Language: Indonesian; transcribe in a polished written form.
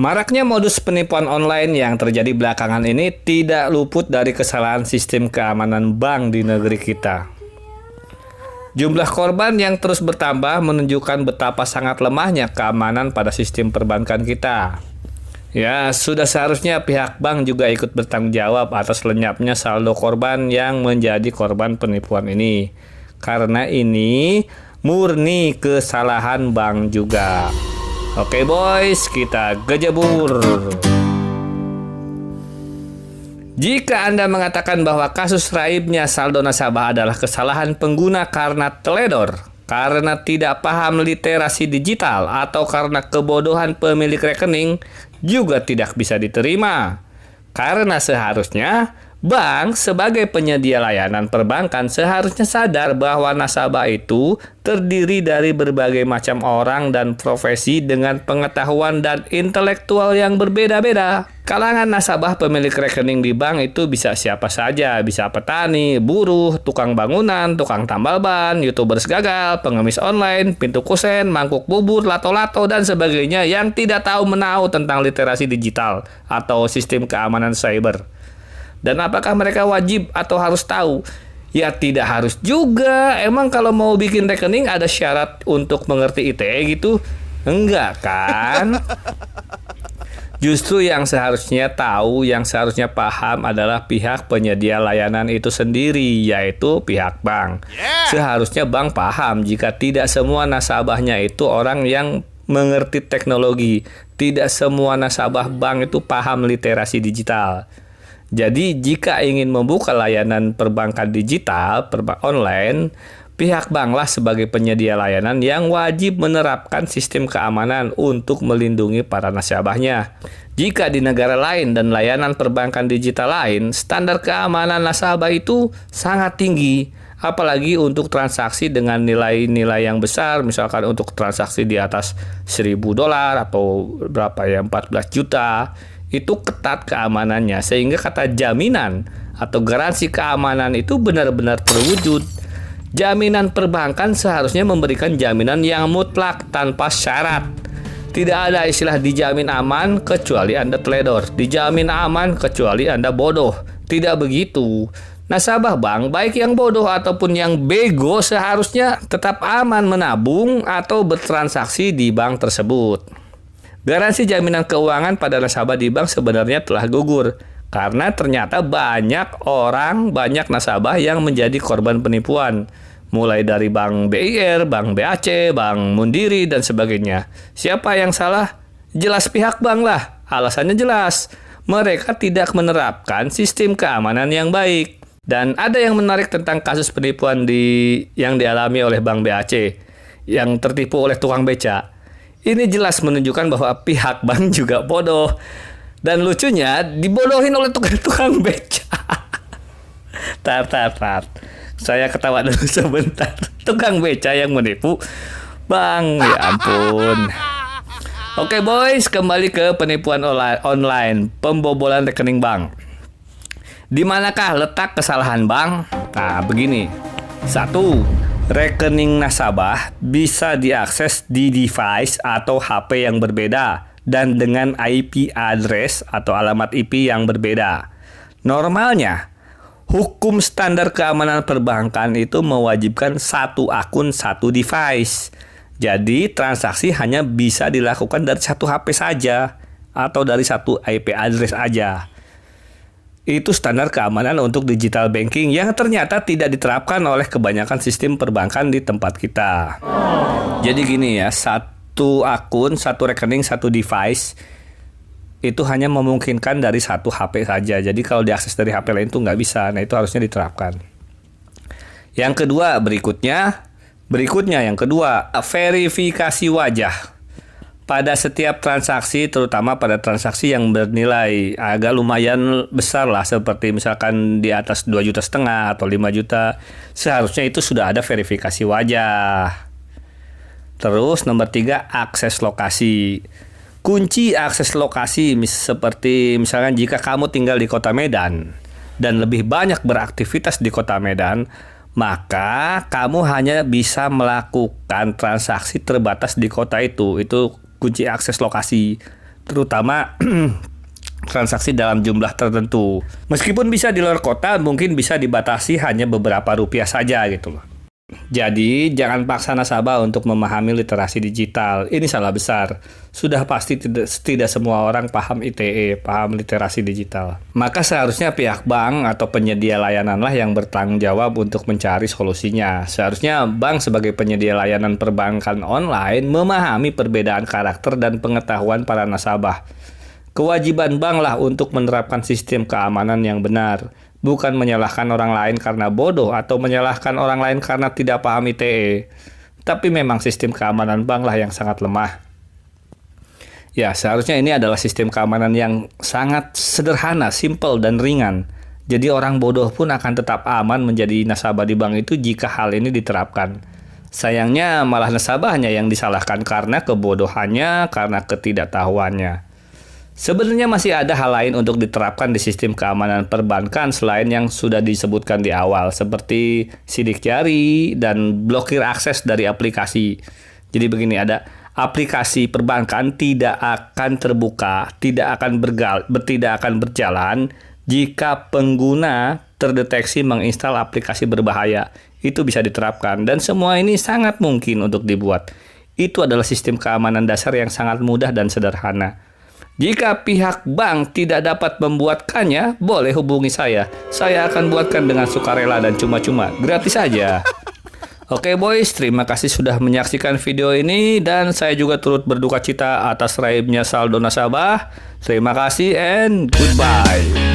Maraknya modus penipuan online yang terjadi belakangan ini tidak luput dari kesalahan sistem keamanan bank di negeri kita. Jumlah korban yang terus bertambah menunjukkan betapa sangat lemahnya keamanan pada sistem perbankan kita. Ya, sudah seharusnya pihak bank juga ikut bertanggung jawab atas lenyapnya saldo korban yang menjadi korban penipuan ini. Karena ini murni kesalahan bank juga. Oke boys, kita gejebur. Jika Anda mengatakan bahwa kasus raibnya saldo nasabah adalah kesalahan pengguna karena teledor, karena tidak paham literasi digital, atau karena kebodohan pemilik rekening, juga tidak bisa diterima. Karena seharusnya bank sebagai penyedia layanan perbankan seharusnya sadar bahwa nasabah itu terdiri dari berbagai macam orang dan profesi dengan pengetahuan dan intelektual yang berbeda-beda. Kalangan nasabah pemilik rekening di bank itu bisa siapa saja, bisa petani, buruh, tukang bangunan, tukang tambal ban, YouTubers gagal, pengemis online, pintu kusen, mangkuk bubur, lato-lato, dan sebagainya yang tidak tahu menahu tentang literasi digital atau sistem keamanan cyber. Dan apakah mereka wajib atau harus tahu? Ya tidak harus juga. Emang kalau mau bikin rekening ada syarat untuk mengerti ITE gitu? Enggak kan? Justru yang seharusnya tahu, yang seharusnya paham adalah pihak penyedia layanan itu sendiri, yaitu pihak bank. Seharusnya bank paham jika tidak semua nasabahnya itu orang yang mengerti teknologi. Tidak semua nasabah bank itu paham literasi digital. Jadi jika ingin membuka layanan perbankan digital, online, pihak banklah sebagai penyedia layanan yang wajib menerapkan sistem keamanan untuk melindungi para nasabahnya. Jika di negara lain dan layanan perbankan digital lain, standar keamanan nasabah itu sangat tinggi. Apalagi untuk transaksi dengan nilai-nilai yang besar, misalkan untuk transaksi di atas $1.000 atau berapa ya, 14 juta. Itu ketat keamanannya, sehingga kata jaminan atau garansi keamanan itu benar-benar terwujud. Jaminan perbankan seharusnya memberikan jaminan yang mutlak tanpa syarat. Tidak ada istilah dijamin aman kecuali Anda teledor, dijamin aman kecuali Anda bodoh. Tidak begitu. Nasabah bank, baik yang bodoh ataupun yang bego, seharusnya tetap aman menabung atau bertransaksi di bank tersebut. Garansi jaminan keuangan pada nasabah di bank sebenarnya telah gugur karena ternyata banyak nasabah yang menjadi korban penipuan, mulai dari Bank BIR, Bank BAC, Bank Mundiri, dan sebagainya. Siapa yang salah? Jelas pihak bank lah. Alasannya jelas, mereka tidak menerapkan sistem keamanan yang baik. Dan ada yang menarik tentang kasus penipuan yang dialami oleh Bank BAC yang tertipu oleh tukang beca. Ini jelas menunjukkan bahwa pihak bank juga bodoh. Dan lucunya dibodohin oleh tukang beca. Tar. Saya ketawa dulu sebentar. Tukang beca yang menipu bang, ya ampun. Oke boys, kembali ke penipuan online, pembobolan rekening bank. Di manakah letak kesalahan bank? Nah, begini. 1. Rekening nasabah bisa diakses di device atau HP yang berbeda dan dengan IP address atau alamat IP yang berbeda. Normalnya, hukum standar keamanan perbankan itu mewajibkan satu akun satu device. Jadi, transaksi hanya bisa dilakukan dari satu HP saja atau dari satu IP address aja. Itu standar keamanan untuk digital banking yang ternyata tidak diterapkan oleh kebanyakan sistem perbankan di tempat kita. Jadi gini ya, satu akun, satu rekening, satu device itu hanya memungkinkan dari satu HP saja. Jadi kalau diakses dari HP lain itu nggak bisa. Nah itu harusnya diterapkan. Yang kedua, yang kedua, verifikasi wajah. Pada setiap transaksi, terutama pada transaksi yang bernilai agak lumayan besar lah, seperti misalkan di atas 2,5 juta atau 5 juta, seharusnya itu sudah ada verifikasi wajah. Terus nomor 3, akses lokasi. Kunci akses lokasi seperti misalkan jika kamu tinggal di kota Medan dan lebih banyak beraktivitas di kota Medan, maka kamu hanya bisa melakukan transaksi terbatas di kota itu. Itu kunci akses lokasi. terutama transaksi dalam jumlah tertentu. Meskipun bisa di luar kota, mungkin bisa dibatasi hanya beberapa rupiah saja gitu loh. Jadi, jangan paksa nasabah untuk memahami literasi digital. Ini salah besar. Sudah pasti tidak semua orang paham ITE, paham literasi digital. Maka seharusnya pihak bank atau penyedia layananlah yang bertanggung jawab untuk mencari solusinya. Seharusnya bank sebagai penyedia layanan perbankan online memahami perbedaan karakter dan pengetahuan para nasabah. Kewajiban bank lah untuk menerapkan sistem keamanan yang benar, bukan menyalahkan orang lain karena bodoh atau menyalahkan orang lain karena tidak paham ITE. Tapi memang sistem keamanan bank lah yang sangat lemah. Ya, seharusnya ini adalah sistem keamanan yang sangat sederhana, simple, dan ringan. Jadi orang bodoh pun akan tetap aman menjadi nasabah di bank itu jika hal ini diterapkan. Sayangnya malah nasabahnya yang disalahkan karena kebodohannya, karena ketidaktahuannya. Sebenarnya masih ada hal lain untuk diterapkan di sistem keamanan perbankan selain yang sudah disebutkan di awal, seperti sidik jari dan blokir akses dari aplikasi. Jadi begini, ada aplikasi perbankan tidak akan terbuka, tidak akan berjalan jika pengguna terdeteksi menginstal aplikasi berbahaya. Itu bisa diterapkan dan semua ini sangat mungkin untuk dibuat. Itu adalah sistem keamanan dasar yang sangat mudah dan sederhana. Jika pihak bank tidak dapat membuatkannya, boleh hubungi saya. Saya akan buatkan dengan sukarela dan cuma-cuma, gratis saja. Oke boys, terima kasih sudah menyaksikan video ini dan saya juga turut berduka cita atas raibnya saldo nasabah. Terima kasih and goodbye.